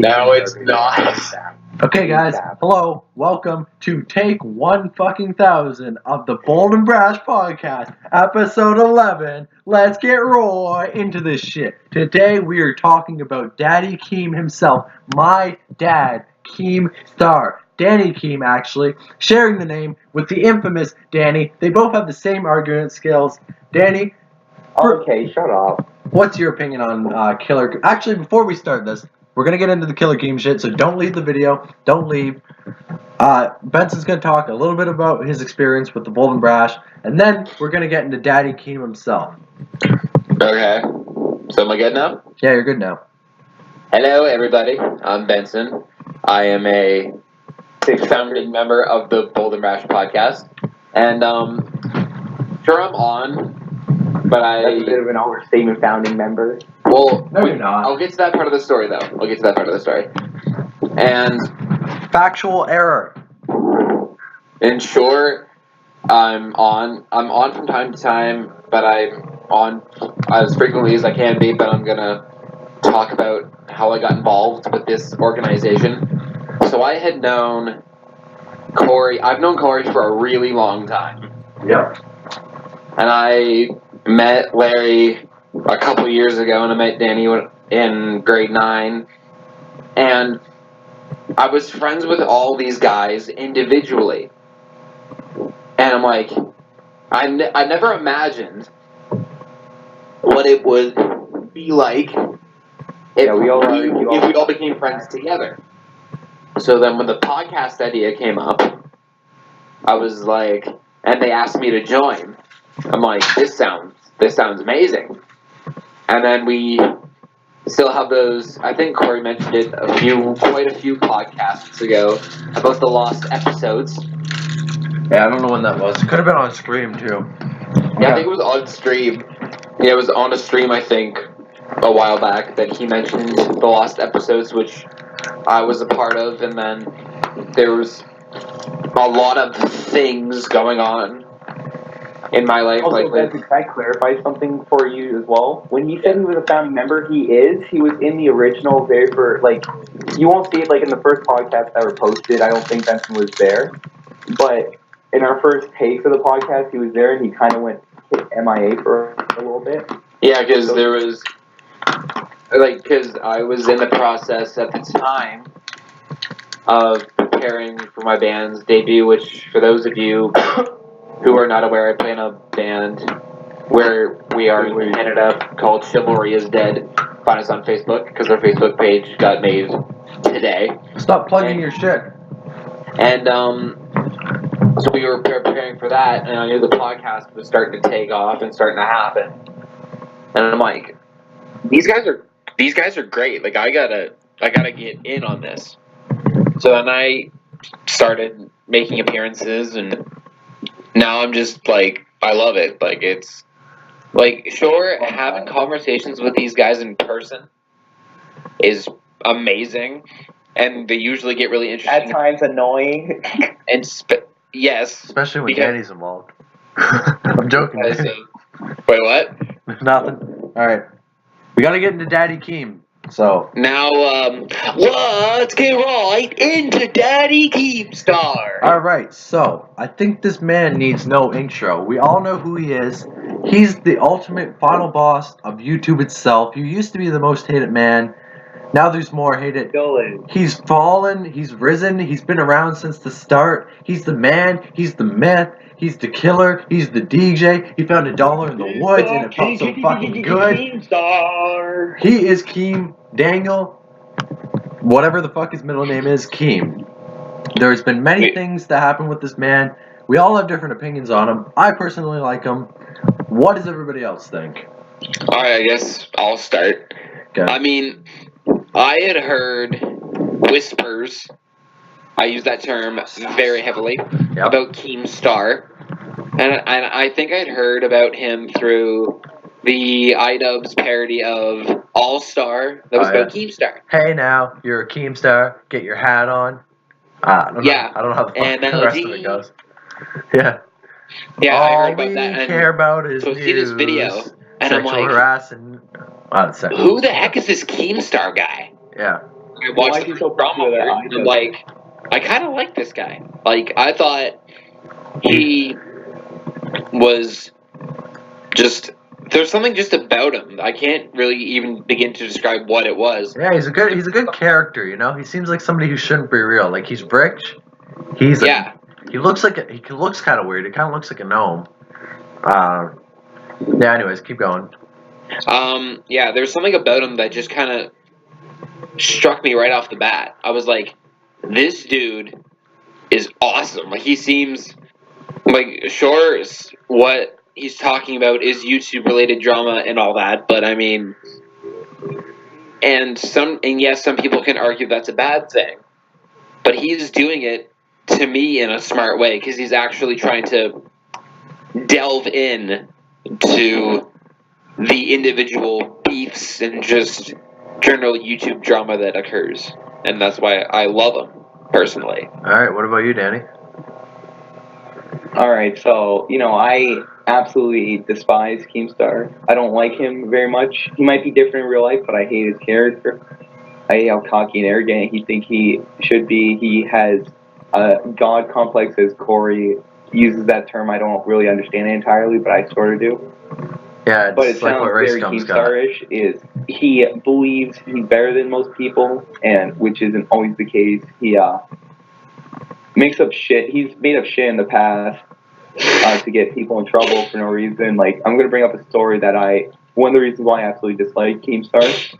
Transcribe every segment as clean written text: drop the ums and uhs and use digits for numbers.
No, it's not. Okay, guys. Hello. Welcome to Take 1,000 of the Bold and Brash Podcast, episode 11. Let's get right into this shit. Today we are talking about Daddy Keem himself, my dad, Keemstar. Danny Keem, actually, sharing the name with the infamous Danny. They both have the same argument skills. Danny. Okay, shut up. What's your opinion on Killer? Actually, before we start this, we're gonna get into the Killer Keem shit, so don't leave the video. Don't leave. Benson's gonna talk a little bit about his experience with the Bold and Brash, and then we're gonna get into Daddy Keem himself. Okay. So am I good now? Yeah, you're good now. Hello, everybody. I'm Benson. I am a founding member of the Bold and Brash podcast, and sure I'm on, but That's a bit of an overstatement, founding member. Well, No, you're not. I'll get to that part of the story, though. And Factual error. in short, I'm on from time to time, but I'm on as frequently as I can be. But I'm gonna talk about how I got involved with this organization. So I had known Corey. I've known Corey for a really long time. Yep. And I met Larry a couple years ago, and I met Danny in grade 9. And I was friends with all these guys individually. And I'm like, I never imagined what it would be like if we all became friends together. So then when the podcast idea came up, I was like, and they asked me to join. I'm like, this sounds amazing. And then we still have those. I think Corey mentioned it quite a few podcasts ago about the lost episodes. Yeah, I don't know when that was. It could have been on stream too. Yeah, I think it was on stream. Yeah, it was on a stream, I think, a while back that he mentioned the lost episodes, which I was a part of, and then there was a lot of things going on in my life. Also, can I clarify something for you as well? When he said he was a founding member, he was in the original very first, you won't see it in the first podcast that were posted. I don't think Benson was there. But in our first takes of the podcast, he was there and he kind of went MIA for a little bit. Yeah, because because I was in the process at the time of preparing for my band's debut, which for those of you who are not aware, I play in a band where we are in Canada called Chivalry is Dead. Find us on Facebook, because our Facebook page got made today. Stop plugging your shit. And so we were preparing for that, and I knew the podcast was starting to take off and starting to happen. And I'm like, these guys are great. Like I gotta get in on this. So then I started making appearances, and now I'm just like, I love it. Like it's like, sure, having conversations with these guys in person is amazing, and they usually get really interesting. At times annoying. And yes, especially when Danny's involved. I'm joking. Wait, what? Nothing. All right, we gotta get into Daddy Keem. So now, let's get right into Daddy Keemstar. All right, so I think this man needs no intro. We all know who he is. He's the ultimate final boss of YouTube itself. You used to be the most hated man. Now there's more hated. He's fallen. He's risen. He's been around since the start. He's the man. He's the myth. He's the killer. He's the DJ. He found $1 in the woods and it felt so fucking good. Keemstar. He is Keem Daniel, whatever the fuck his middle name is, Keem. There's been many things that happen with this man. We all have different opinions on him. I personally like him. What does everybody else think? Alright, I guess I'll start. Okay. I mean, I had heard whispers, I use that term very heavily, about Keemstar. And I think I'd heard about him through the iDubbbz parody of All Star that was about Keemstar. Hey now, you're a Keemstar. Get your hat on. I don't know how the fuck the rest of it goes. Yeah. Yeah, all I heard about we that. And care about is so see this video, and I'm sexual like, harassment. who the heck is this Keemstar guy? Yeah. I Why watched is he the so drama popular that version, I I'm don't? like, I kind of like this guy. Like, I thought he was just, there's something just about him. I can't really even begin to describe what it was. Yeah, he's a good character, you know? He seems like somebody who shouldn't be real. Like, he's rich. Yeah. He looks kind of weird. He kind of looks like a gnome. Yeah, anyways, keep going. Yeah, there's something about him that just kind of struck me right off the bat. I was like, this dude is awesome. Like, he seems like, sure, what he's talking about is YouTube related drama and all that, but I mean, and yes, some people can argue that's a bad thing, but he's doing it to me in a smart way because he's actually trying to delve in to the individual beefs and just general YouTube drama that occurs, and that's why I love him personally. All right, what about you, Danny? All right, so I absolutely despise Keemstar. I don't like him very much. He might be different in real life, but I hate his character. I hate how cocky and arrogant he thinks he should be. He has a god complex, as Corey uses that term. I don't really understand it entirely, but I sort of do. Yeah, But it it's like sounds what Race very Gum's got. Keemstar-ish. Is he believes he's better than most people, and which isn't always the case. He makes up shit. He's made up shit in the past to get people in trouble for no reason. Like, I'm going to bring up a story that one of the reasons why I absolutely dislike Keemstar.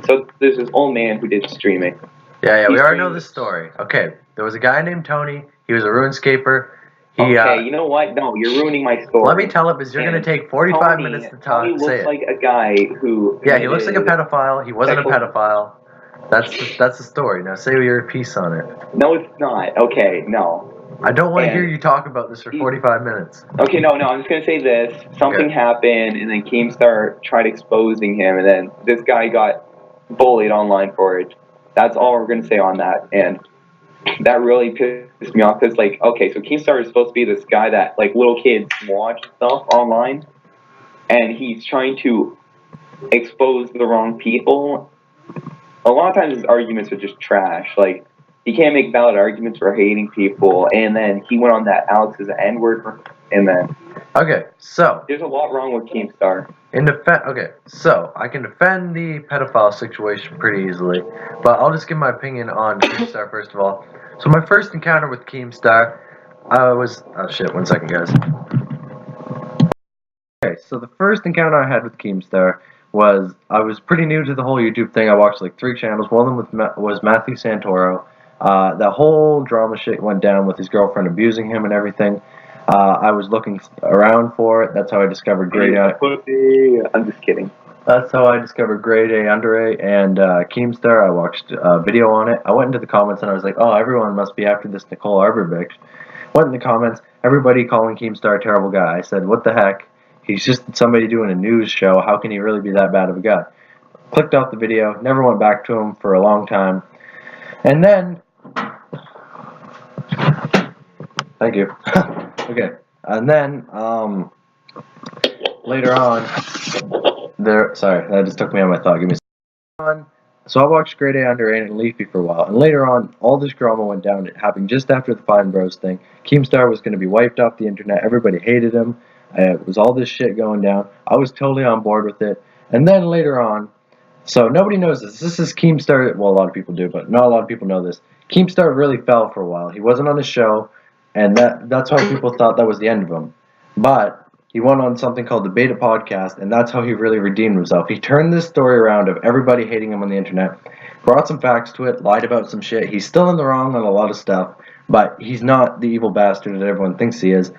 So there's this old man who did streaming. Yeah, we He already know streamed- this story. Okay, there was a guy named Tony. He was a RuneScaper. Okay, you know what? No, you're ruining my story. Let me tell it because you're going to take 45 minutes to talk. Tony looks say it. like a guy who. Yeah, he looks like a pedophile. He wasn't a pedophile. That's the story. Now say your piece on it. No, it's not. Okay, no. I don't want to hear you talk about this for 45 minutes. Okay, no, I'm just gonna say this. Something happened, and then Keemstar tried exposing him, and then this guy got bullied online for it. That's all we're gonna say on that, and that really pissed me off because, like, okay, so Keemstar is supposed to be this guy that, like, little kids watch stuff online, and he's trying to expose the wrong people. A lot of times his arguments are just trash. Like, he can't make valid arguments for hating people, and then he went on that Alex is an N-word, and then... Okay, so... There's a lot wrong with Keemstar. Okay, so I can defend the pedophile situation pretty easily, but I'll just give my opinion on Keemstar first of all. So my first encounter with Keemstar, oh shit, 1 second guys. Okay, so the first encounter I had with Keemstar was, I was pretty new to the whole YouTube thing. I watched like 3 channels. One of them was Matthew Santoro. That whole drama shit went down with his girlfriend abusing him and everything. I was looking around for it. That's how I discovered Grade A. I'm just kidding. That's how I discovered Grade A, Under A, and Keemstar. I watched a video on it. I went into the comments and I was like, oh, everyone must be after this Nicole Arbor bitch. Went in the comments, everybody calling Keemstar a terrible guy. I said, what the heck? He's just somebody doing a news show. How can he really be that bad of a guy? Clicked off the video. Never went back to him for a long time. And then... Thank you. Okay. And then, later on... Sorry, that just took me on my thought. Give me a second. So I watched Grade A, Under A, and Leafy for a while. And later on, all this drama went down. It happened just after the Fine Bros thing. Keemstar was going to be wiped off the internet. Everybody hated him. It was all this shit going down. I was totally on board with it. And then later on, so nobody knows this. This is Keemstar. Well, a lot of people do, but not a lot of people know this. Keemstar really fell for a while. He wasn't on his show, and that's why people thought that was the end of him. But he went on something called the Beta Podcast, and that's how he really redeemed himself. He turned this story around of everybody hating him on the internet, brought some facts to it, lied about some shit. He's still in the wrong on a lot of stuff, but he's not the evil bastard that everyone thinks he is.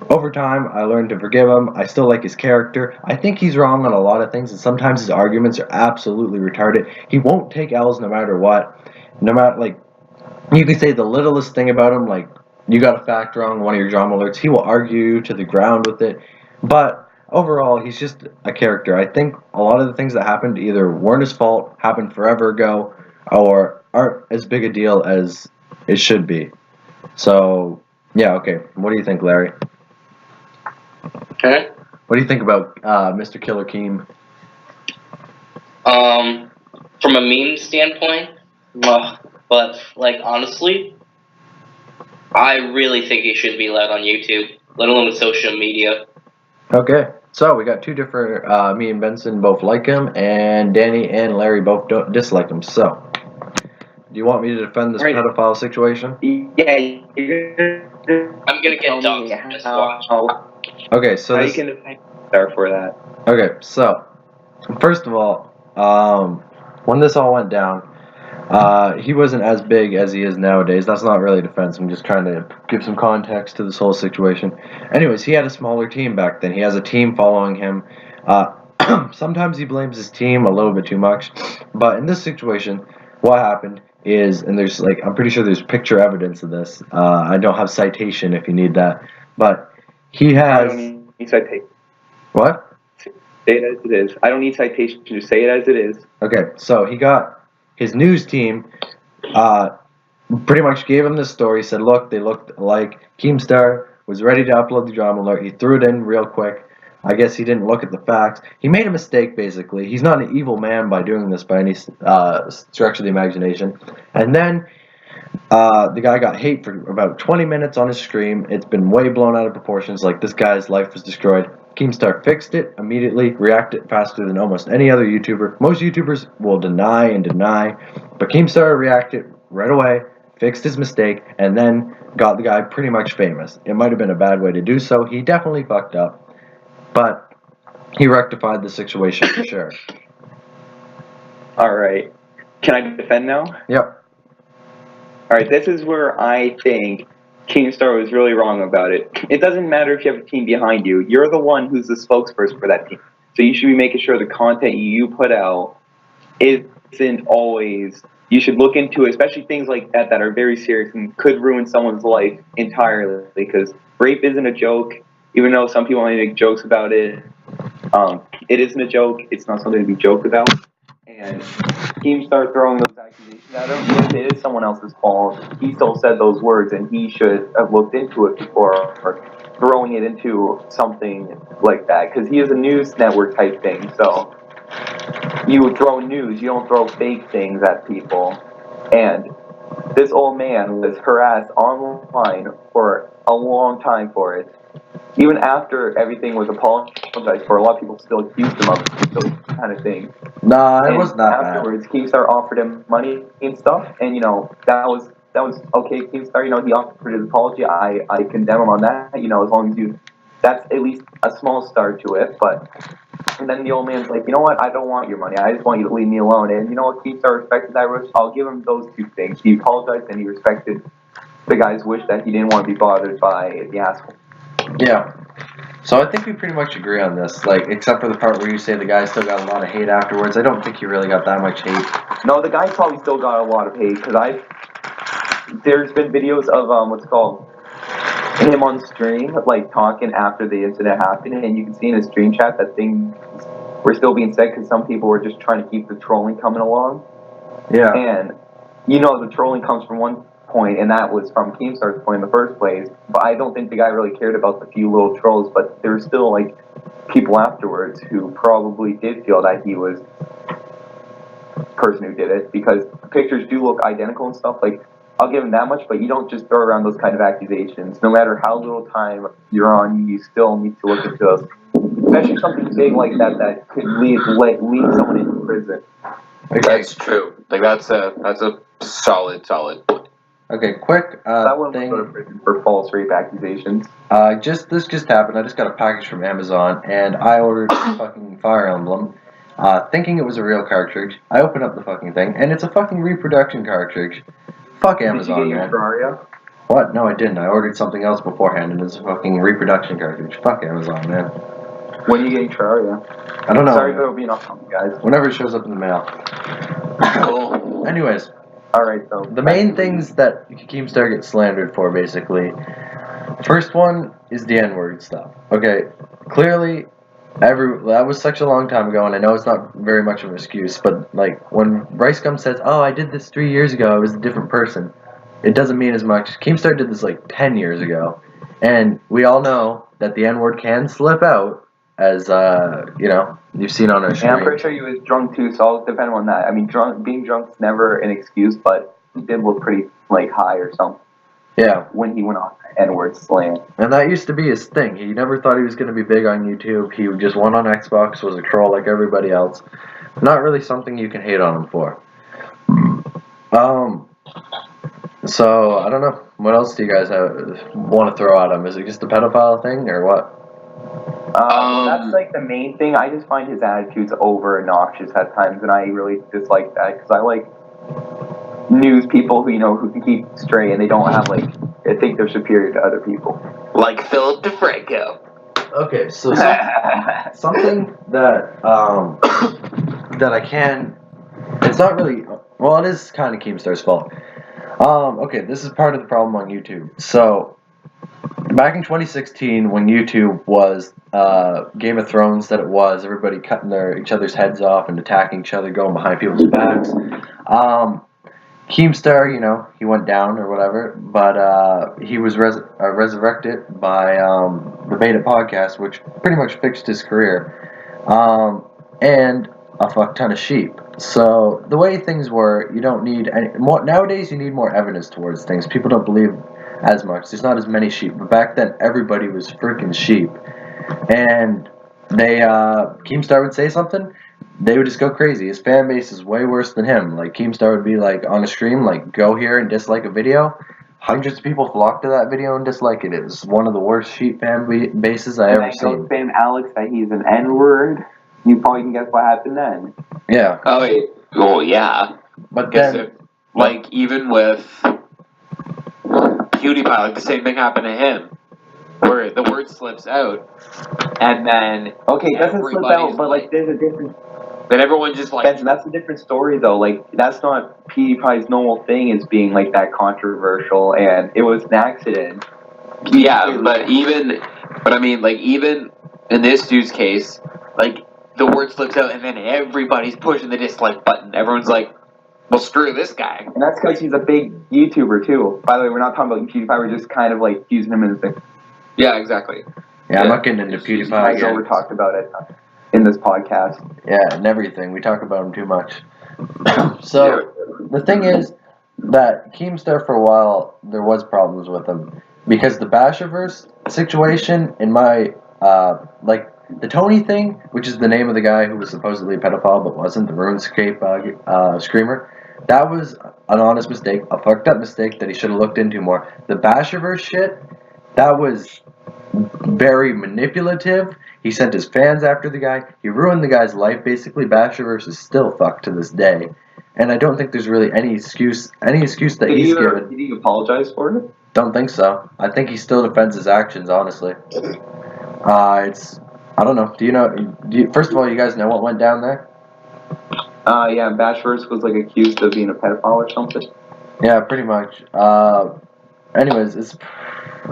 Over time, I learned to forgive him. I still like his character. I think he's wrong on a lot of things, and sometimes his arguments are absolutely retarded. He won't take L's no matter what. No matter, like, you could say the littlest thing about him, like, you got a fact wrong, one of your drama alerts. He will argue you to the ground with it. But overall, he's just a character. I think a lot of the things that happened either weren't his fault, happened forever ago, or aren't as big a deal as it should be. So, yeah, okay. What do you think, Larry? Okay. What do you think about Mr. Killer Keem? From a meme standpoint, But, like, honestly, I really think he should be allowed on YouTube, let alone with social media. Okay, so we got two different. Me and Benson both like him, and Danny and Larry both don't dislike him. So, do you want me to defend this Right. pedophile situation? Yeah, you're I'm gonna get dunked. Just watch. Okay, so how you this. can defend Keemstar for that. Okay, so first of all, when this all went down, he wasn't as big as he is nowadays. That's not really defense. I'm just trying to give some context to this whole situation. Anyways, he had a smaller team back then. He has a team following him. Sometimes he blames his team a little bit too much, but in this situation, what happened is, and there's like, I'm pretty sure there's picture evidence of this. I don't have citation if you need that, but he I has. don't need citation. What? Say it as it is. I don't need citation. Just say it as it is. Okay, so he got his news team. Pretty much gave him the story, said, look, they looked like Keemstar was ready to upload the drama alert. He threw it in real quick. I guess he didn't look at the facts. He made a mistake, basically. He's not an evil man by doing this by any stretch of the imagination. And then the guy got hate for about 20 minutes on his stream. It's been way blown out of proportions. Like, this guy's life was destroyed. Keemstar fixed it immediately, reacted faster than almost any other YouTuber. Most YouTubers will deny and deny, but Keemstar reacted right away, fixed his mistake, and then got the guy pretty much famous. It might have been a bad way to do so. He definitely fucked up, but he rectified the situation for sure. All right. Can I defend now? Yep. All right. This is where I think Keemstar was really wrong about it. It doesn't matter if you have a team behind you. You're the one who's the spokesperson for that team. So you should be making sure the content you put out isn't always. You should look into it, especially things like that that are very serious and could ruin someone's life entirely. Because rape isn't a joke, even though some people want to make jokes about it. It isn't a joke. It's not something to be joked about. And Keemstar throwing those accusations at him, even if it is someone else's fault, he still said those words, and he should have looked into it before throwing it into something like that. Because he is a news network type thing, so you throw news, you don't throw fake things at people. And this old man was harassed online for a long time for it. Even after everything was apologized for, a lot of people still accused him of those kind of things. Nah, it And wasn't that afterwards, Keemstar offered him money and stuff, and that was okay. Keemstar, he offered his apology. I condemn him on that. As long as that's at least a small start to it. And then the old man's like, you know what? I don't want your money. I just want you to leave me alone. And you know what? Keemstar respected that. I'll give him those two things. He apologized and he respected the guy's wish that he didn't want to be bothered by the asshole. Yeah. So I think we pretty much agree on this, like, except for the part where you say the guy still got a lot of hate afterwards. I don't think he really got that much hate. No, the guy probably still got a lot of hate, because there's been videos of, him on stream, like, talking after the incident happened, and you can see in his stream chat that things were still being said, because some people were just trying to keep the trolling coming along. Yeah. And, the trolling comes from one point, and that was from Keemstar's point in the first place. But I don't think the guy really cared about the few little trolls, but there were still, like, people afterwards who probably did feel that he was the person who did it, because the pictures do look identical and stuff. Like, I'll give him that much, but you don't just throw around those kind of accusations. No matter how little time you're on, you still need to look into those. Especially something big like that could lead someone into prison. Okay. That's true. Like, that's a solid point. Okay, quick That wouldn't thing. go to prison for false rape accusations. This just happened. I just got a package from Amazon, and I ordered a fucking Fire Emblem, thinking it was a real cartridge. I open up the fucking thing, and it's a fucking reproduction cartridge. Fuck Amazon, Did you get man. your Terraria? What? No, I didn't. I ordered something else beforehand, and it's a fucking reproduction cartridge. Fuck Amazon, man. When are you getting Terraria? I don't know. Sorry for being off topic, guys. Whenever it shows up in the mail. Cool. Anyways. Alright, so The main things that Keemstar gets slandered for, basically. First one is the N-word stuff. Okay, clearly, that was such a long time ago, and I know it's not very much of an excuse, but, like, when Rice Gum says, oh, I did this 3 years ago, I was a different person, it doesn't mean as much. Keemstar did this, like, 10 years ago, and we all know that the N-word can slip out, as you've seen on our And I'm stream. pretty sure he was drunk too, so I'll depend on that. I mean, being drunk is never an excuse, but he did look pretty like high or something. Yeah. When he went on N-word slam. And that used to be his thing. He never thought he was going to be big on YouTube. He just went on Xbox, was a troll like everybody else. Not really something you can hate on him for. So, I don't know. What else do you guys want to throw at him? Is it just the pedophile thing, or what? That's like the main thing. I just find his attitude's over obnoxious at times, and I really dislike that, because I like news people who can keep straight, and they don't have they think they're superior to other people. Like Philip DeFranco. Okay, so something that that I can. It's not really. Well, it is kind of Keemstar's fault. Okay, this is part of the problem on YouTube. So, back in 2016, when YouTube was Game of Thrones that it was, everybody cutting each other's heads off and attacking each other, going behind people's backs. Keemstar, he went down or whatever, but he was resurrected by the Beta podcast, which pretty much fixed his career, and a fuck ton of sheep. So the way things were, you don't need any more nowadays. You need more evidence towards things. People don't believe as much. There's not as many sheep, but back then everybody was freaking sheep, and they Keemstar would say something. They would just go crazy. His fan base is way worse than him. Like, Keemstar would be like on a stream, like, go here and dislike a video. Hundreds of people flock to that video and dislike it. It was one of the worst sheep fan bases I ever seen. And spam Alex that he's an N-word. You probably can guess what happened then. Yeah. Oh, yeah. But then, even with PewDiePie, the same thing happened to him. Where the word slips out, and then okay, it doesn't slip out, but there's a difference. Then everyone just Benson, that's a different story though. That's not PewDiePie's normal thing, is being that controversial, and it was an accident. Yeah, but even in this dude's case, the word slips out, and then everybody's pushing the dislike button. Everyone's like, well, screw this guy. And that's because he's a big YouTuber too. By the way, we're not talking about PewDiePie. We're just kind of using him as the. Yeah, exactly. Yeah, I'm not getting into PewDiePie again. We talked about it in this podcast. Yeah, and everything. We talk about him too much. So, the thing is that Keemstar, for a while, there was problems with him. Because the Bashiverse situation, in my, the Tony thing, which is the name of the guy who was supposedly a pedophile but wasn't, the RuneScape screamer, that was an honest mistake, a fucked up mistake that he should have looked into more. The Bashiverse shit, that was very manipulative. He sent his fans after the guy. He ruined the guy's life. Basically, Bashiverse is still fucked to this day. And I don't think there's really any excuse that he's given. Did he apologize for it? Don't think so. I think he still defends his actions, honestly. I don't know. First of all, you guys know what went down there? Yeah, Bashverse was accused of being a pedophile or something. Yeah, pretty much. Anyways, it's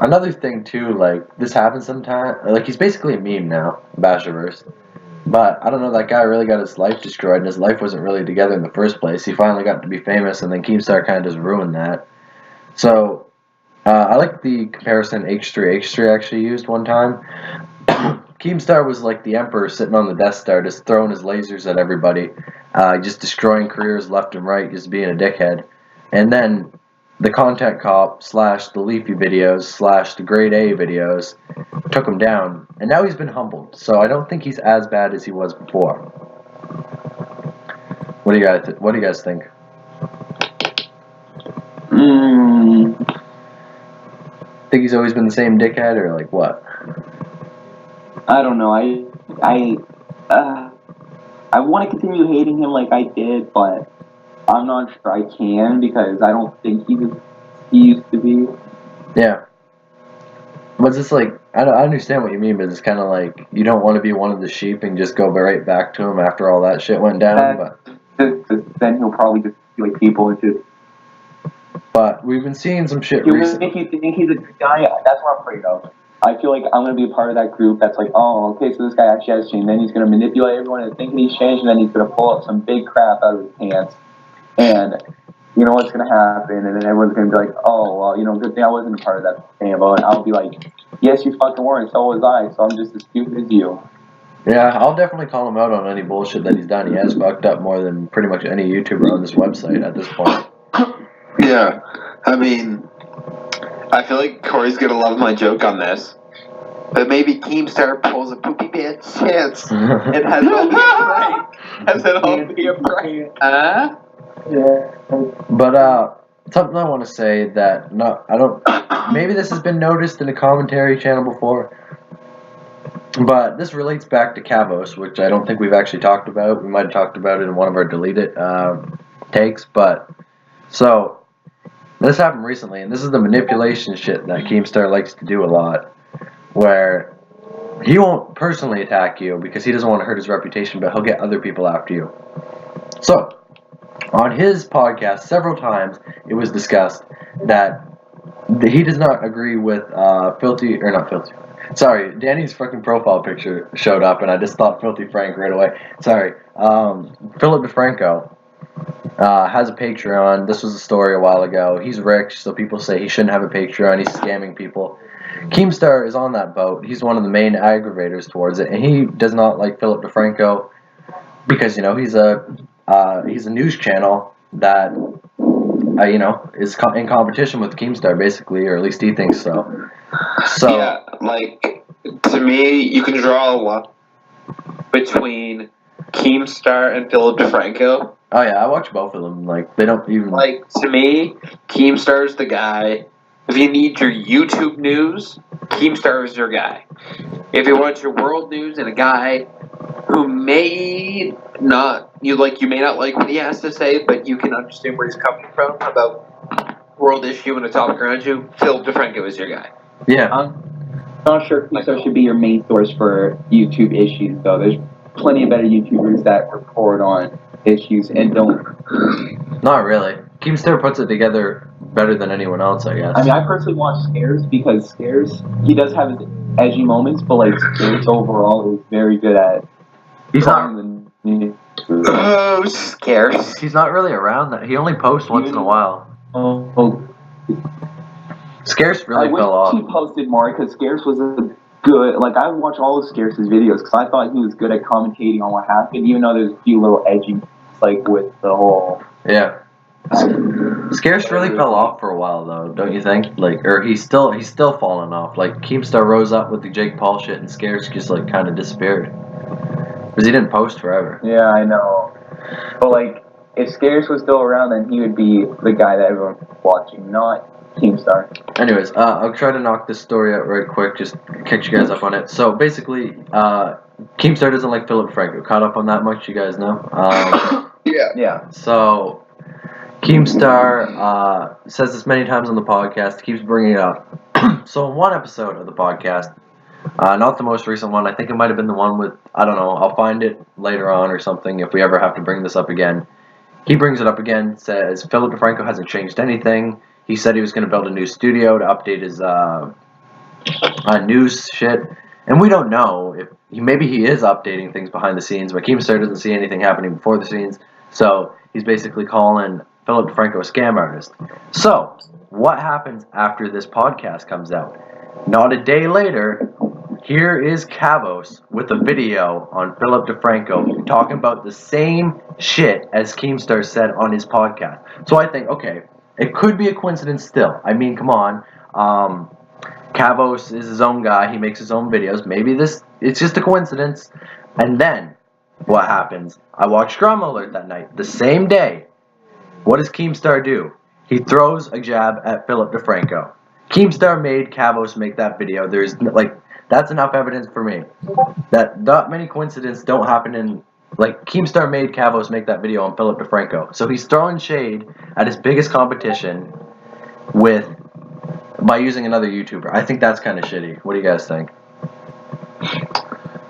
another thing too. This happens sometimes. He's basically a meme now, Bashiverse. But I don't know. That guy really got his life destroyed, and his life wasn't really together in the first place. He finally got to be famous, and then Keemstar kind of just ruined that. So I like the comparison H3 actually used one time. Keemstar was like the Emperor sitting on the Death Star, just throwing his lasers at everybody, just destroying careers left and right, just being a dickhead. And then the Content Cop / the Leafy videos / the Grade A videos took him down, and now he's been humbled. So I don't think he's as bad as he was before. What do you guys think? Think he's always been the same dickhead, or what? I don't know. I want to continue hating him like I did, but I'm not sure I can, because I don't think he used to be. Yeah. But it's I understand what you mean, but it's kind of you don't want to be one of the sheep and just go right back to him after all that shit went down. But then he'll probably just be people into. But we've been seeing some shit recently. If you think he's a good guy, that's what I'm afraid of. I feel like I'm going to be a part of that group that's oh, okay, so this guy actually has changed. Then he's going to manipulate everyone into thinking he's changed, and then he's going to pull up some big crap out of his pants. And you know what's going to happen, and then everyone's going to be oh, well, good thing I wasn't a part of that family. And I'll be yes, you fucking were, and so was I, so I'm just as stupid as you. Yeah, I'll definitely call him out on any bullshit that he's done. He has fucked up more than pretty much any YouTuber on this website at this point. Yeah, I mean, I feel like Corey's gonna love my joke on this. But maybe Keemstar pulls a poopy pants chance and has it all be a prank. Has it all be a prank. Yeah. But something I want to say that maybe this has been noticed in a commentary channel before, but this relates back to Kavos, which I don't think we've actually talked about. We might have talked about it in one of our deleted takes, but so this happened recently, and this is the manipulation shit that Keemstar likes to do a lot, where he won't personally attack you because he doesn't want to hurt his reputation, but he'll get other people after you. So, on his podcast, several times it was discussed that he does not agree with Danny's fucking profile picture showed up, and I just thought Filthy Frank right away. Sorry. Philip DeFranco has a Patreon. This was a story a while ago. He's rich, so people say he shouldn't have a Patreon. He's scamming people. Keemstar is on that boat. He's one of the main aggravators towards it, and he does not like Philip DeFranco because he's a news channel that is in competition with Keemstar basically, or at least he thinks so. So yeah, like to me, you can draw a lot between Keemstar and Philip DeFranco. Oh yeah, I watch both of them. Like they don't even like to me, Keemstar's the guy. If you need your YouTube news, Keemstar is your guy. If you want your world news and a guy who you may not like what he has to say, but you can understand where he's coming from about world issue and a topic around you, Philip DeFranco is your guy. Yeah. I'm not sure if Keemstar should be your main source for YouTube issues, though. There's plenty of better YouTubers that report on issues and don't. Not really. Keemstar puts it together better than anyone else, I guess. I mean, I personally watch Scares because Scares, he does have his edgy moments, but like Scares overall is very good at. He's not. Oh, Scares. He's not really around that. He only posts once in a while. Scares really fell off. I wish he posted more because Scares was a good. Like I watch all of Scares' videos because I thought he was good at commentating on what happened, even though there's a few little edgy, like with the whole. Yeah. Scares really fell off for a while though, don't you think? Like, or he's still falling off. Like Keemstar rose up with the Jake Paul shit, and Scares just like kind of disappeared because he didn't post forever. Yeah, I know. But like, if Scares was still around, then he would be the guy that everyone's watching, not Keemstar. Anyways, I'll try to knock this story out right quick, just catch you guys up on it. So basically, Keemstar doesn't like Philip Franco. Caught up on that much, you guys know? Yeah. So Keemstar says this many times on the podcast, keeps bringing it up. So in one episode of the podcast, not the most recent one, I think it might have been the one with, I don't know, I'll find it later on or something if we ever have to bring this up again. He brings it up again, says Philip DeFranco hasn't changed anything. He said he was going to build a new studio to update his news shit. And we don't know if maybe he is updating things behind the scenes, but Keemstar doesn't see anything happening before the scenes. So he's basically calling Philip DeFranco a scam artist. So what happens after this podcast comes out? Not a day later, here is Kavos with a video on Philip DeFranco talking about the same shit as Keemstar said on his podcast. So I think, okay, it could be a coincidence still. I mean, come on. Kavos is his own guy. He makes his own videos. Maybe it's just a coincidence. And then, what happens? I watched Drama Alert that night. The same day. What does Keemstar do? He throws a jab at Philip DeFranco. Keemstar made Kavos make that video. That's enough evidence for me. That not many coincidences don't happen in... Keemstar made Kavos make that video on Philip DeFranco. So he's throwing shade at his biggest competition by using another YouTuber. I think that's kind of shitty. What do you guys think?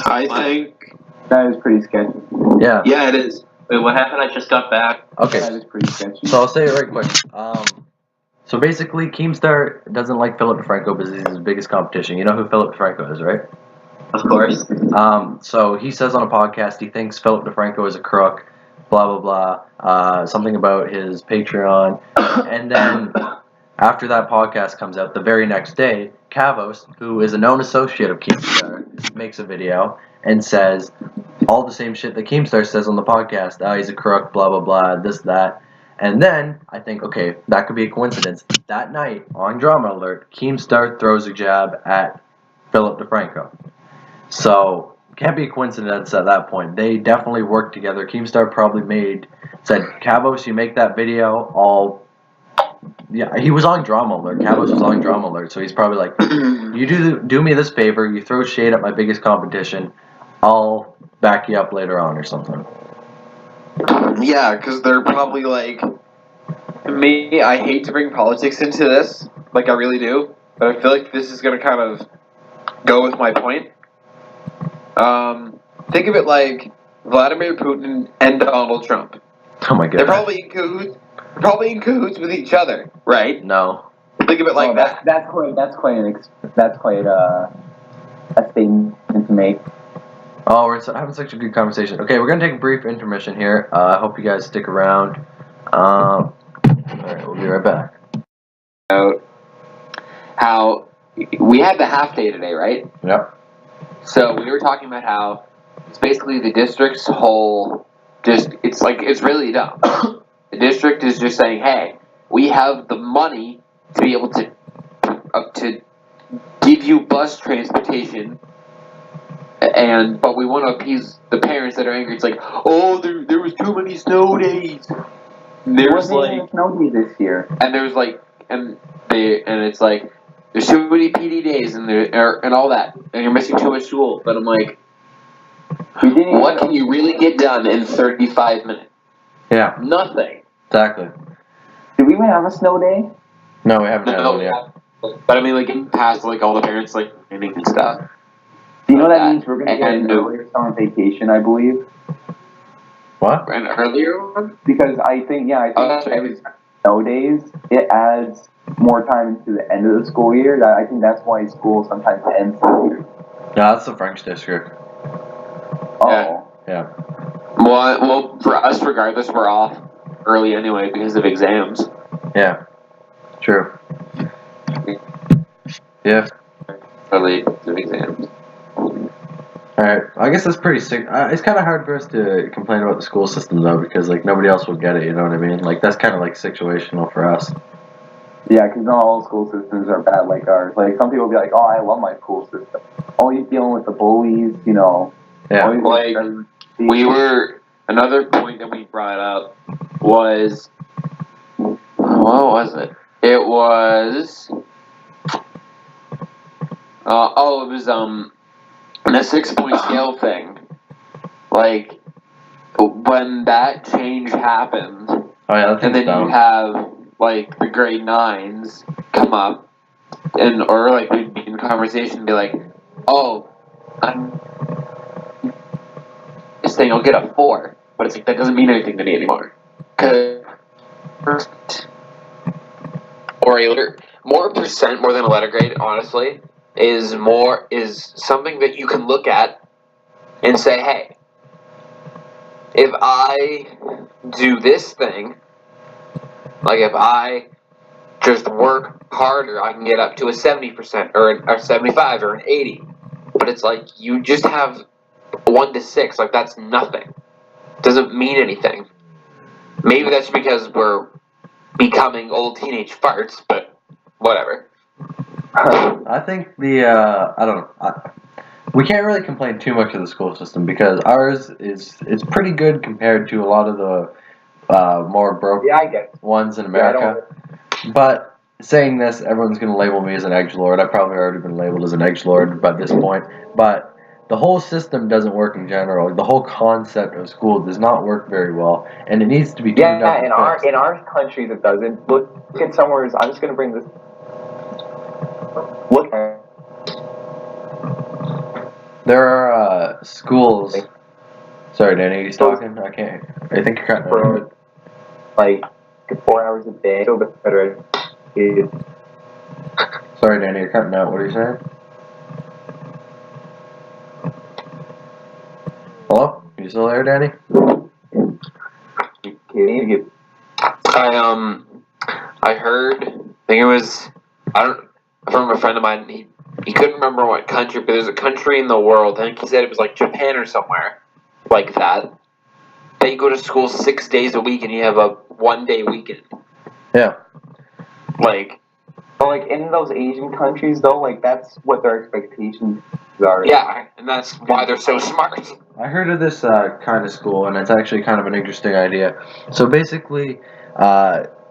I think that is pretty sketchy. Yeah. Yeah, it is. Wait, what happened? I just got back. Okay. That is pretty sketchy. So I'll say it right quick. So basically, Keemstar doesn't like Philip DeFranco because he's his biggest competition. You know who Philip DeFranco is, right? Of course. So he says on a podcast he thinks Philip DeFranco is a crook, blah, blah, blah, something about his Patreon. And then After that podcast comes out, the very next day, Kavos, who is a known associate of Keemstar, makes a video and says all the same shit that Keemstar says on the podcast. Oh, he's a crook, blah, blah, blah, this, that. And then I think, okay, that could be a coincidence. That night, on Drama Alert, Keemstar throws a jab at Philip DeFranco. So, can't be a coincidence at that point. They definitely worked together. Keemstar probably said, Kavos, you make that video, yeah, he was on Drama Alert. Kavos was on Drama Alert, so he's probably like, you do me this favor, you throw shade at my biggest competition, I'll back you up later on or something. Yeah, because they're probably like, me, I hate to bring politics into this, like I really do, but I feel like this is going to kind of go with my point. Think of it like Vladimir Putin and Donald Trump. Oh my god. They're probably in cahoots with each other, right? No. Think of it like that. That's quite a statement to make. Oh, we're having such a good conversation. Okay, we're going to take a brief intermission here. I hope you guys stick around. Alright, we'll be right back. How we had the half day today, right? Yep. So we were talking about how it's basically the district's whole, it's really dumb. The district is just saying, hey, we have the money to be able to give you bus transportation, but we want to appease the parents that are angry. It's like, oh, there was too many snow days. There's like snow day this year, and there's like and it's like there's too many PD days and all that, and you're missing too much school. But I'm like, what can you really get done in 35 minutes? Yeah. Nothing. Exactly. Did we even have a snow day? No, we haven't had one yet. But I mean, like, getting past like all the parents like training and stuff. Do you know that means we're gonna get an earlier summer vacation? I believe. What? An earlier one? Because I think that's right. every snow days it adds more time into the end of the school year. I think that's why school sometimes ends earlier. No, that's the French district. Oh. Yeah. Well, for us, regardless, we're off early anyway because of exams. Yeah. True. Yeah. Early because of exams. Alright, I guess that's pretty sick. It's kind of hard for us to complain about the school system, though, because, like, nobody else will get it, you know what I mean? Like, that's kind of, like, situational for us. Yeah, because not all school systems are bad like ours. Like, some people will be like, oh, I love my school system. Always dealing with the bullies, you know. Yeah. Like, another point that we brought up was, what was it? It was, the 6-point scale thing. Like, when that change happened, Oh, yeah, that's and then you have, like, the grade 9s come up, or, like, we'd be in conversation and be like, oh, this thing, I'll get a 4. But it's like, that doesn't mean anything to me anymore. Or more percent more than a letter grade, honestly, is something that you can look at and say, hey, if I do this thing, like if I just work harder, I can get up to a 70% or 75 or an 80. But it's like, you just have 1 to 6, like that's nothing. Doesn't mean anything. Maybe that's because we're becoming old teenage farts, but whatever. I think I don't know. We can't really complain too much of the school system because ours is pretty good compared to a lot of the more broke ones in America. But saying this, everyone's going to label me as an edgelord. I've probably already been labeled as an edgelord by this point. But the whole system doesn't work in general. The whole concept of school does not work very well, and it needs to be tuned up. Yeah, in our countries it doesn't. Look at somewhere. I'm just going to bring this. Look. There are schools. Sorry, Danny, he's talking. I can't. I think you're cutting out. Like 4 hours a day. So better. Sorry, Danny, you're cutting out. What are you saying? Hello? You still there, Danny? I heard think it was, from a friend of mine, he couldn't remember what country, but there's a country in the world, I think he said it was like Japan or somewhere like that you go to school 6 days a week and you have a 1 day weekend. Yeah. Like, But like in those Asian countries though, like that's what their expectations are. yeah, and that's why they're so smart. I heard of this kind of school, and it's actually kind of an interesting idea. So basically,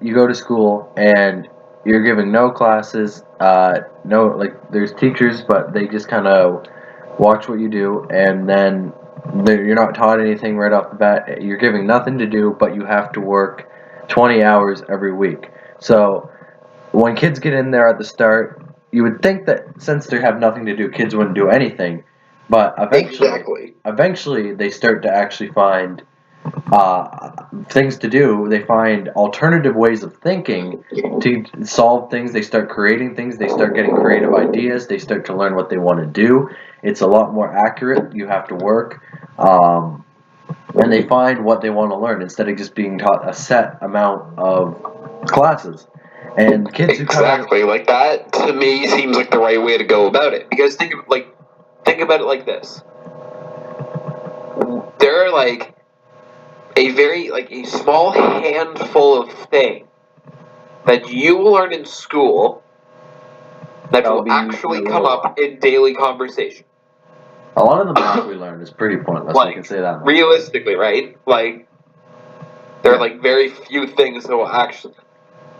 you go to school and you're given no classes, there's teachers, but they just kind of watch what you do, and then you're not taught anything right off the bat. You're given nothing to do, but you have to work 20 hours every week. So when kids get in there at the start, you would think that since they have nothing to do, kids wouldn't do anything. But eventually they start to actually find things to do. They find alternative ways of thinking to solve things. They start creating things. They start getting creative ideas. They start to learn what they want to do. It's a lot more accurate. You have to work. And they find what they want to learn instead of just being taught a set amount of classes. And kids who exactly like that to me seems like the right way to go about it. Because think about it like this: there are like a small handful of things that you will learn in school that will actually come up in daily conversation. A lot of the math we learned is pretty pointless. I can say that much. Realistically, right? Like there are like very few things that will actually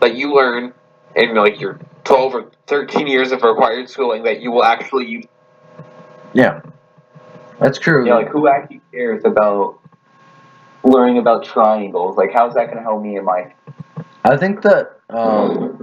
that you learn in like your 12 or 13 years of required schooling that you will actually use. Yeah, that's true. Yeah, like who actually cares about learning about triangles? Like, how's that going to help me in my? I think that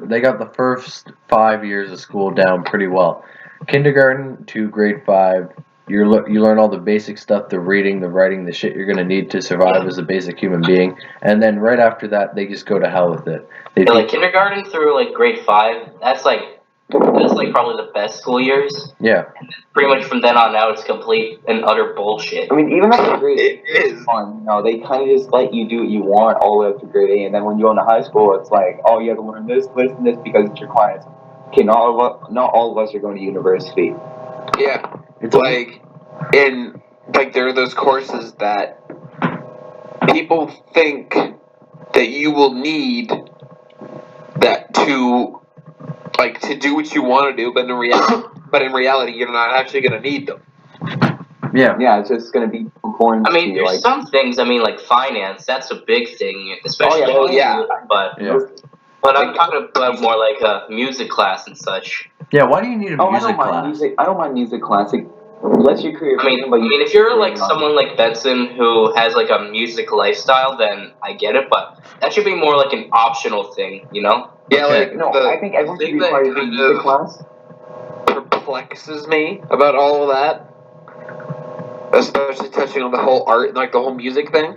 they got the first 5 years of school down pretty well. Kindergarten to grade 5, you learn all the basic stuff: the reading, the writing, the shit you're gonna need to survive as a basic human being. And then right after that, they just go to hell with it. Like kindergarten through like grade 5, that's like probably the best school years. Yeah. And then pretty much from then on out, it's complete and utter bullshit. I mean, even up to grade 8 is fun. They kind of just let you do what you want all the way up to grade 8, and then when you go into high school, it's like, oh, you have to learn this, this, and this because it's your class. Okay, not all of us are going to university. Yeah, it's there are those courses that people think that you will need that to do what you want to do, but in reality, you're not actually going to need them. Yeah, it's just going to be important. I mean, there's some things. I mean, like finance. That's a big thing, especially. But I'm talking about more like a music class and such. Yeah, why do you need a music class? I don't mind music class. Unless you're creative. I mean, if you're like someone like Benson who has like a music lifestyle, then I get it. But that should be more like an optional thing, you know? Yeah, okay. I think everyone should be required to do music class. Perplexes me about all of that, especially touching on the whole art, like the whole music thing,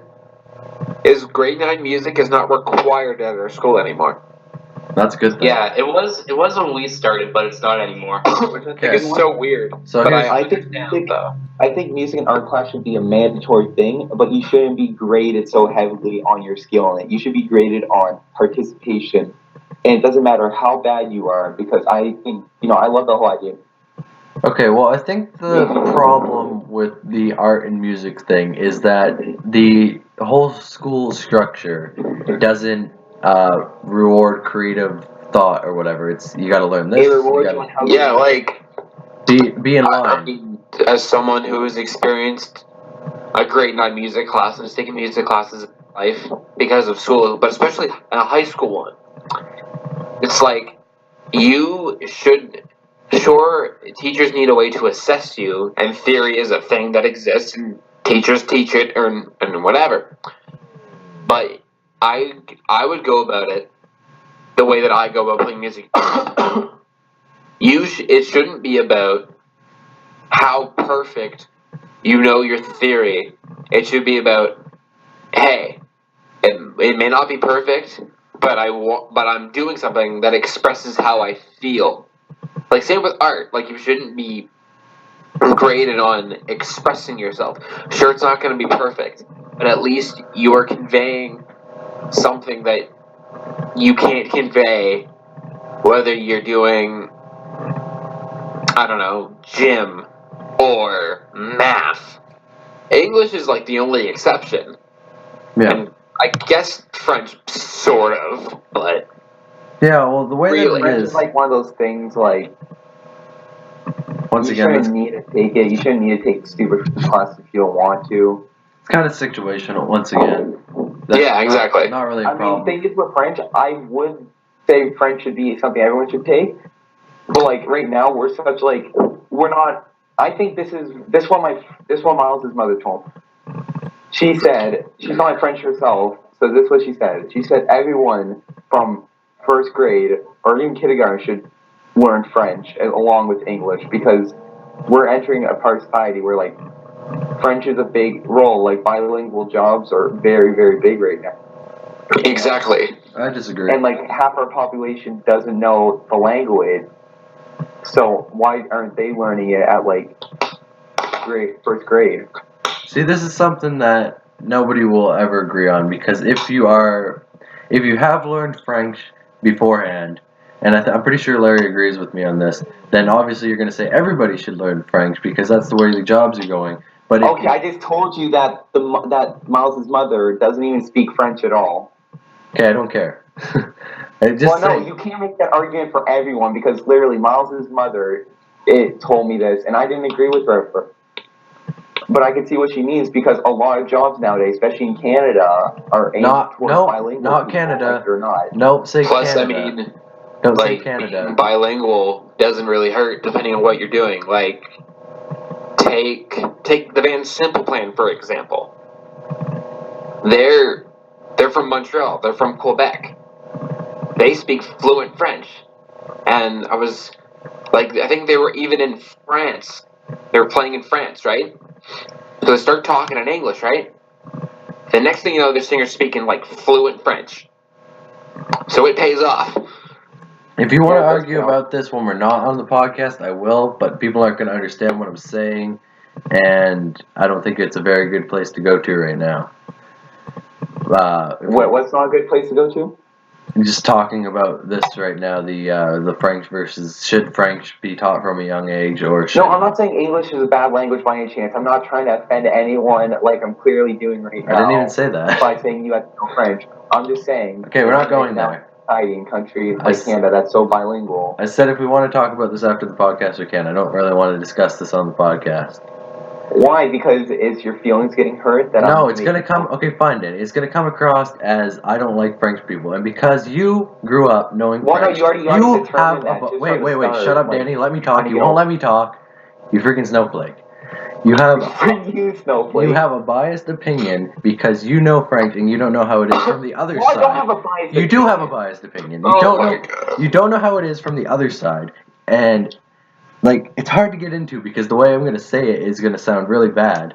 is grade 9 music is not required at our school anymore. That's a good thing. Yeah, it was when we started, but it's not anymore. Which I think is so weird. So but I think music and art class should be a mandatory thing, but you shouldn't be graded so heavily on your skill in it. You should be graded on participation, and it doesn't matter how bad you are, because I think, I love the whole idea. Okay, well, I think the problem with the art and music thing is that the whole school structure doesn't reward creative thought or whatever. It's you got to learn this. Be in line. As someone who has experienced a grade 9 music class and has taken music classes in life because of school, but especially a high school one, it's like you should. Sure, teachers need a way to assess you, and theory is a thing that exists, and teachers teach it, and whatever. But I would go about it the way that I go about playing music. It shouldn't be about how perfect you know your theory. It should be about, hey, it may not be perfect, but I'm doing something that expresses how I feel. Like, same with art. Like, you shouldn't be graded on expressing yourself. Sure, it's not going to be perfect, but at least you are conveying something that you can't convey whether you're doing, I don't know, gym or math. English is like the only exception. Yeah. And I guess French, sort of, but Yeah, well, the way Really? that it French is, is like one of those things, like, once you again, shouldn't it's need to take it. You shouldn't need to take the stupid class if you don't want to. kind of situational, once again. That's Yeah, exactly. Not really a I mean, problem. the thing is with French, I would say French should be something everyone should take. But like right now, we're such like we're not. I think this one Miles' mother told me. She said she's not French herself, so this is what she said. She said everyone from first grade or even kindergarten should learn French along with English because we're entering a part of society where like French is a big role. Like bilingual jobs are very, very big right now. Exactly. I disagree. And like half our population doesn't know the language. So why aren't they learning it at like first grade? See, this is something that nobody will ever agree on because if you have learned French beforehand, and I'm pretty sure Larry agrees with me on this, then obviously you're going to say everybody should learn French because that's the way the jobs are going. But if Okay, I just told you that that Miles' mother doesn't even speak French at all. okay, I don't care. I just Well, no, say, you can't make that argument for everyone because literally Miles' mother told me this, and I didn't agree with her. But I can see what she means because a lot of jobs nowadays, especially in Canada, are aimed towards bilingual not people, Canada. like they're not. Nope, say Plus, Canada. I mean, Don't say like, Canada. being bilingual doesn't really hurt depending on what you're doing. Like, take the band Simple Plan, for example. They're from Montreal. They're from Quebec. They speak fluent French. And I was, like, I think they were even in France. They were playing in France, right? So they start talking in English, right? The next thing you know, the singer's speaking, like, fluent French. So it pays off. If you want to Yeah, that's argue true. about this when we're not on the podcast, I will, but people aren't going to understand what I'm saying, and I don't think it's a very good place to go to right now. What's not a good place to go to? Just talking about this right now, the French versus should French be taught from a young age or should... No, I'm not saying English is a bad language by any chance. I'm not trying to offend anyone like I'm clearly doing right now. I didn't even say that. By saying you have to know French. I'm just saying. Okay, we're not going there. Society in countries like Canada that's so bilingual. I said if we want to talk about this after the podcast, we can. I don't really want to discuss this on the podcast. Why? Because is your feelings getting hurt? No, it's going to come... Okay, fine, Danny. It's going to come across as I don't like French people. And because you grew up knowing Well, French... no, you already determined that. Wait. Start, Shut up, like, Danny. Let me talk. You won't let me talk. You freaking snowflake. You have... You snowflake. You have a biased opinion because you know French and you don't know how it is from the other Well, side. I don't have a biased opinion. You do have a biased opinion. God. You don't know how it is from the other side. And... like, it's hard to get into because the way I'm going to say it is going to sound really bad.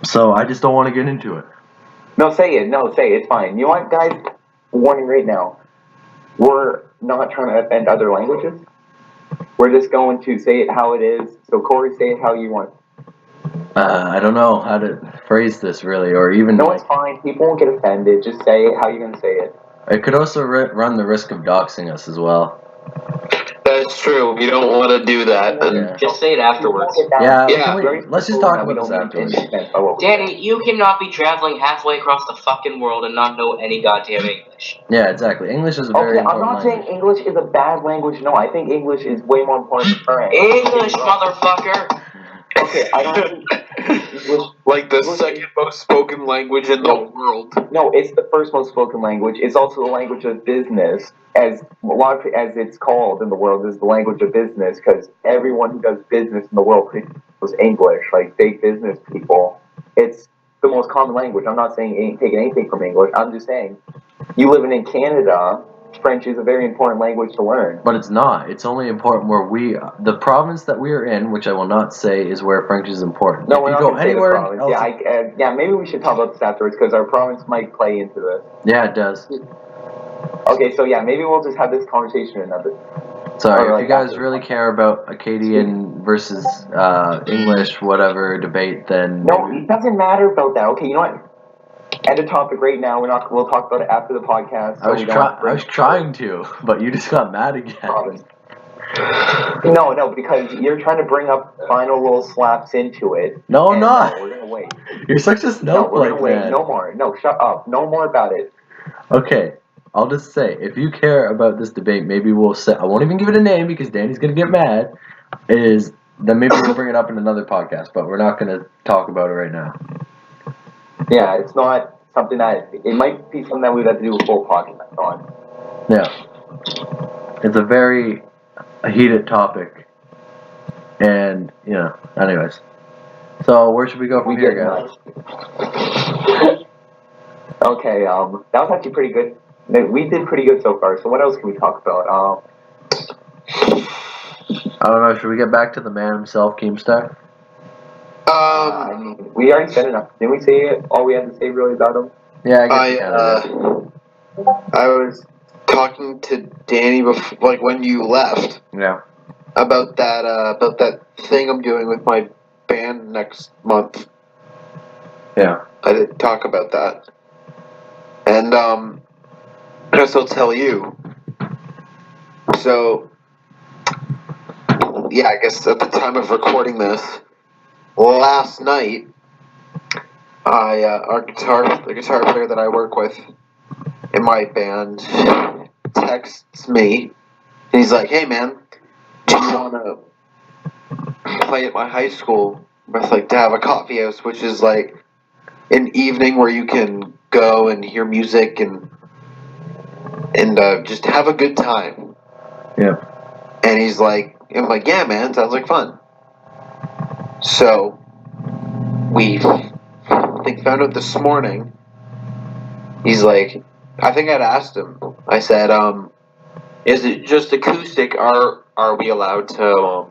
So I just don't want to get into it. No, say it. No, say it. It's fine. You know what, guys? Warning right now. We're not trying to offend other languages. We're just going to say it how it is. So, Corey, say it how you want. I don't know how to phrase this really, or even... No, it's fine. People won't get offended. Just say it how you're going to say it. It could also run the risk of doxing us as well. That's true. We don't want to do that. Yeah. Just say it afterwards. Let's just talk about this afterwards. Danny, you cannot be traveling halfway across the fucking world and not know any goddamn English. Yeah, exactly. English is a very Okay, I'm important not language. saying English is a bad language. No, I think English is way more important than French. English, motherfucker! Okay, I don't think English... Like the English second most spoken language in the world. No, it's the first most spoken language. It's also the language of business, as it's called in the world, is the language of business, because everyone who does business in the world knows English, like big business people. It's the most common language. I'm not saying taking anything from English. I'm just saying, you living in Canada, French is a very important language to learn. But it's not. It's only important where the province that we are in, which I will not say is where French is important. No, if we're you not go going to say the anywhere province. else, Maybe we should talk about this afterwards, because our province might play into this. yeah, it does. Okay, so yeah, maybe we'll just have this conversation another. Sorry, Or if you guys really care about Acadian versus English, whatever debate, then No, it doesn't matter about that. Okay, you know what? end a topic right now. We'll talk about it after the podcast. I was trying to, but you just got mad again. No, because you're trying to bring up final little slaps into it. No, I'm not. No, we're gonna wait. You're such a snowflake, we're gonna wait. man. No more. No, shut up. No more about it. Okay, I'll just say, if you care about this debate, maybe we'll say, I won't even give it a name because Danny's gonna get mad, then maybe we'll bring it up in another podcast, but we're not gonna talk about it right now. Yeah, it's not something it might be something that we'd have to do a full podcast on. Yeah. It's a very heated topic. And, anyways. So, where should we go from here, guys? Okay, that was actually pretty good. We did pretty good so far, so what else can we talk about? I don't know, should we get back to the man himself, Keemstar? I mean, we already said enough. Didn't we say all we had to say really about him? Yeah, I guess I was talking to Danny before, like when you left. Yeah. About that thing I'm doing with my band next month. Yeah. I did talk about that. And I guess I'll tell you. So yeah, I guess at the time of recording this, last night, the guitar player that I work with in my band texts me, and he's like, "Hey man, do you want to play at my high school with to have a coffee house, which is like an evening where you can go and hear music and just have a good time." Yeah. And he's like, I'm like, "Yeah, man, sounds like fun." So we found out this morning. He's like, I think I'd asked him. I said, "Is it just acoustic? Are we allowed to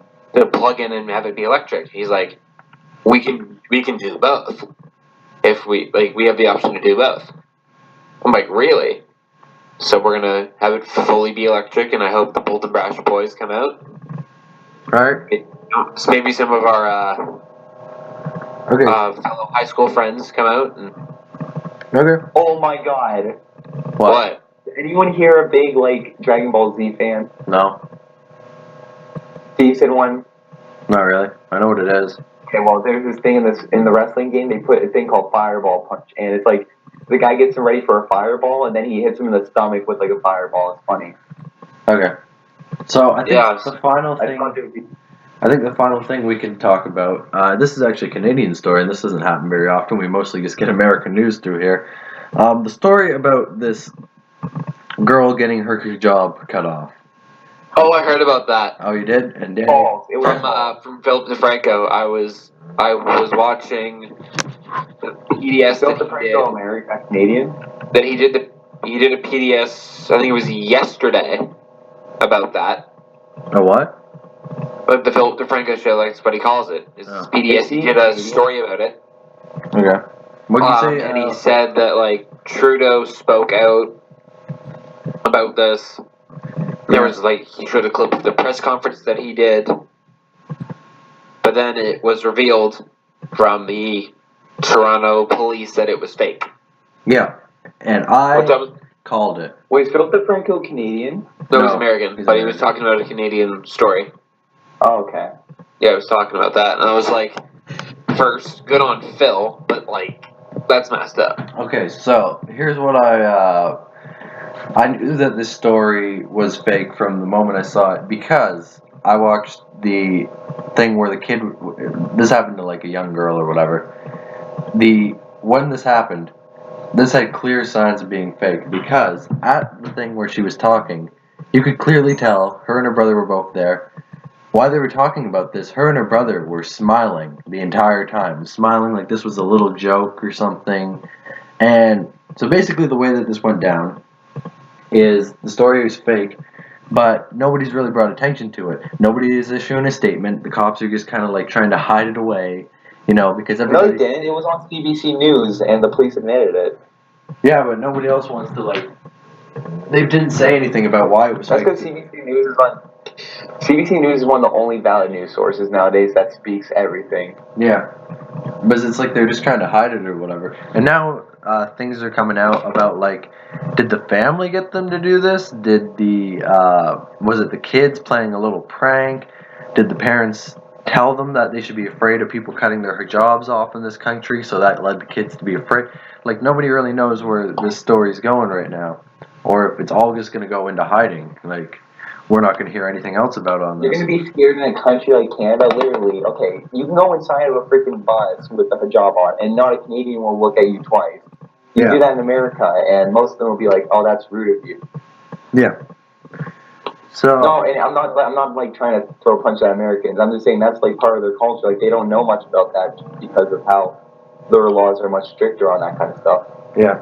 plug in and have it be electric?" He's like, "We can do both. If we have the option to do both." I'm like, "Really?" So we're gonna have it fully be electric, and I hope the Bolton Brash boys come out. Alright. Maybe some of our fellow high school friends come out. Okay. Oh my god. What? Did anyone here a big, Dragon Ball Z fan? No. Decent one? Not really. I know what it is. Okay, well, there's this thing in the wrestling game, they put a thing called Fireball Punch, and it's like, the guy gets him ready for a fireball, and then he hits him in the stomach with, a fireball. It's funny. Okay. So, I think the final I thing... thought it would be... I think the final thing we can talk about, this is actually a Canadian story, and this doesn't happen very often. We mostly just get American news through here. The story about this girl getting her job cut off. Oh, I heard about that. Oh, you did? And Danny? False. It was From Philip DeFranco. I was watching the PDS Philip DeFranco, American, Canadian. That he did a PDS. I think it was yesterday about that. A what? But the Philip DeFranco show, that's what he calls it. It's PDS. He did a story about it. Okay. What did you say? And he said that Trudeau spoke out about this. There was he showed a clip of the press conference that he did, but then it was revealed from the Toronto police that it was fake. Yeah, and I called it. Wait, is Philip DeFranco Canadian? No, he's American, he's but American. He was talking about a Canadian story. Oh, okay. Yeah, I was talking about that, and I was like, first, good on Phil, but that's messed up. Okay, so here's what I knew that this story was fake from the moment I saw it because I watched the thing where the kid, this happened to a young girl or whatever. When this happened, this had clear signs of being fake because at the thing where she was talking, you could clearly tell her and her brother were both there. While they were talking about this, her and her brother were smiling the entire time, smiling like this was a little joke or something. And so basically the way that this went down is the story is fake, but nobody's really brought attention to it. Nobody is issuing a statement. The cops are just kind of trying to hide it away, because everybody... No, they didn't. It was on CBC News, and the police admitted it. Yeah, but nobody else wants to, They didn't say anything about why it was fake. That's because CBC News is CBC News is one of the only valid news sources nowadays that speaks everything. Yeah. But it's they're just trying to hide it or whatever. And now things are coming out about, like, did the family get them to do this? Did was it the kids playing a little prank? Did the parents tell them that they should be afraid of people cutting their hijabs off in this country, so that led the kids to be afraid? Like, nobody really knows where this story's going right now, or if it's all just going to go into hiding. Like, we're not going to hear anything else about on this. You're going to be scared in a country like Canada, literally. Okay, you can go inside of a freaking bus with the hijab on, and not a Canadian will look at you twice. You do that in America, and most of them will be like, "Oh, that's rude of you." Yeah. So no, and I'm not like trying to throw a punch at Americans. I'm just saying that's like part of their culture. Like they don't know much about that because of how their laws are much stricter on that kind of stuff. Yeah.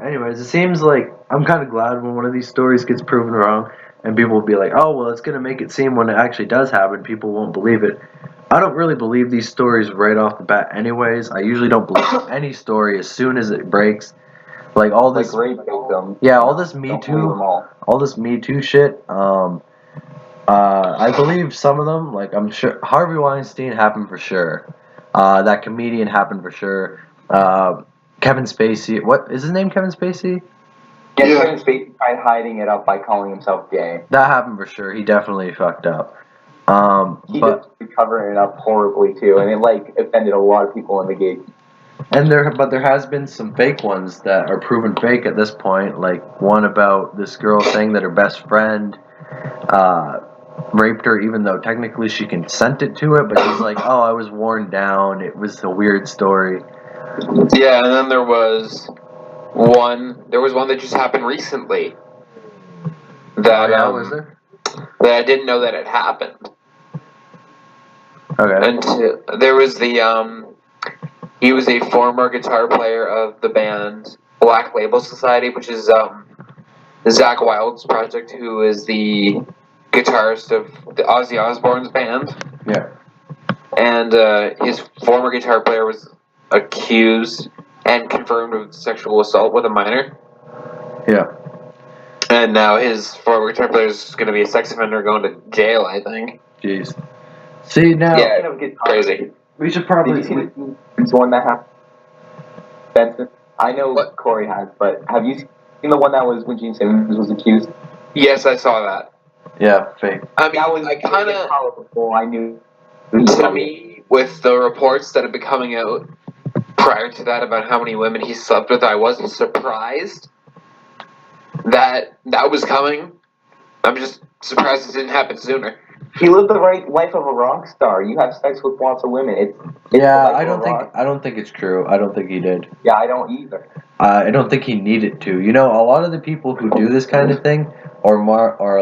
Anyways, it seems like I'm kind of glad when one of these stories gets proven wrong, and people will be like, "Oh, well, it's gonna make it seem when it actually does happen, people won't believe it." I don't really believe these stories right off the bat, anyways. I usually don't believe any story as soon as it breaks. Like all this, like rape victims. Yeah, all this Me Too, all this Me Too shit. I believe some of them. Like I'm sure Harvey Weinstein happened for sure. That comedian happened for sure. Kevin Spacey. What is his name? Kevin Spacey? Yeah, Kevin Spacey tried hiding it up by calling himself gay. That happened for sure. He definitely fucked up. He just covering it up horribly too, and it like offended a lot of people in the gay. And there has been some fake ones that are proven fake at this point. Like one about this girl saying that her best friend raped her, even though technically she consented to it. But she's like, "Oh, I was worn down. It was a weird story." Yeah, and then there was one that just happened recently. That was there? That I didn't know that it happened. Okay. And there was he was a former guitar player of the band Black Label Society, which is Zach Wilde's project, who is the guitarist of the Ozzy Osbourne's band. Yeah. And his former guitar player was accused and confirmed of sexual assault with a minor. Yeah. And now his former guitar player is going to be a sex offender going to jail, I think. Jeez. See, now... Yeah, crazy. We should probably... Did you see the one that happened? Benson? I know what Corey has, but have you seen the one that was when Gene Simmons was accused? Yes, I saw that. Yeah, fake. I mean, that was I kind of... powerful. I knew... To me, with the reports that have been coming out prior to that about how many women he slept with, I wasn't surprised that was coming. I'm just surprised it didn't happen sooner. He lived the right life of a rock star. You have sex with lots of women. It's yeah, I don't think it's true. I don't think he did. Yeah, I don't either. I don't think he needed to. You know, a lot of the people who do this kind of thing are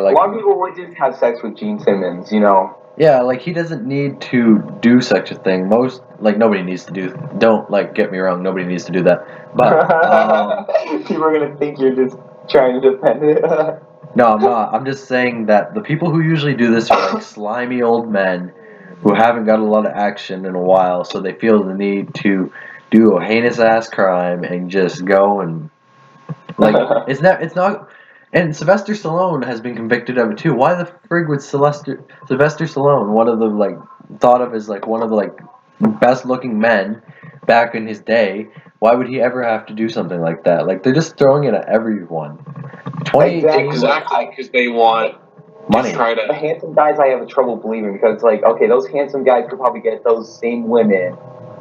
like... A lot of people would just have sex with Gene Simmons, you know? Yeah, like, he doesn't need to do such a thing. Nobody needs to do... Don't, like, get me wrong, nobody needs to do that. But, people are gonna think you're just trying to defend it. No, I'm not. I'm just saying that the people who usually do this are, like, slimy old men who haven't got a lot of action in a while, so they feel the need to do a heinous-ass crime and just go and... Like, it's not... And Sylvester Stallone has been convicted of it too. Why the frig would Sylvester Stallone, one of the, like, thought of as, like, one of the, like, best-looking men back in his day, why would he ever have to do something like that? Like, they're just throwing it at everyone. 2018... Exactly, because they want money. The handsome guys I have trouble believing because, like, okay, those handsome guys could probably get those same women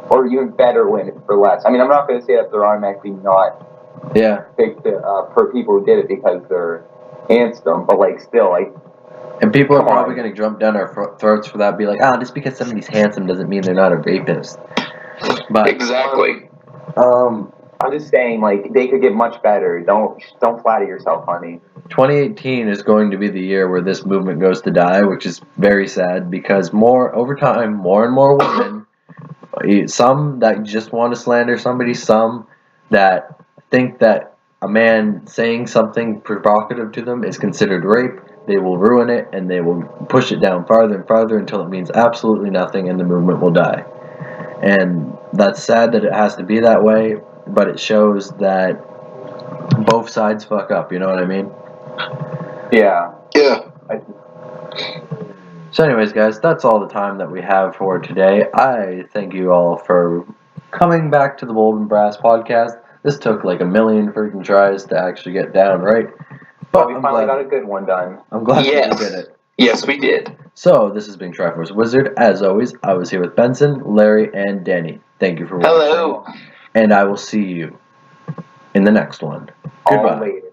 or even better women for less. I mean, I'm not going to say that they're automatically not... Yeah. Picked per people who did it because they're handsome, but like still like. And people are probably going to jump down our throats for that. Be like, just because somebody's handsome doesn't mean they're not a rapist. But exactly. I'm just saying, like they could get much better. Don't flatter yourself, honey. 2018 is going to be the year where this movement goes to die, which is very sad because over time, more and more women, some that just want to slander somebody, some that think that a man saying something provocative to them is considered rape. They will ruin it and they will push it down farther and farther until it means absolutely nothing and the movement will die. And that's sad that it has to be that way, but it shows that both sides fuck up, you know what I mean? Yeah. Yeah. So anyways, guys, that's all the time that we have for today. I thank you all for coming back to the Bold and Brass podcast. This took like a million freaking tries to actually get down right. But we finally got a good one done. I'm glad Yes. that we did it. Yes, we did. So, this has been Triforce Wizard. As always, I was here with Benson, Larry, and Danny. Thank you for watching. Hello. And I will see you in the next one. All Goodbye. later.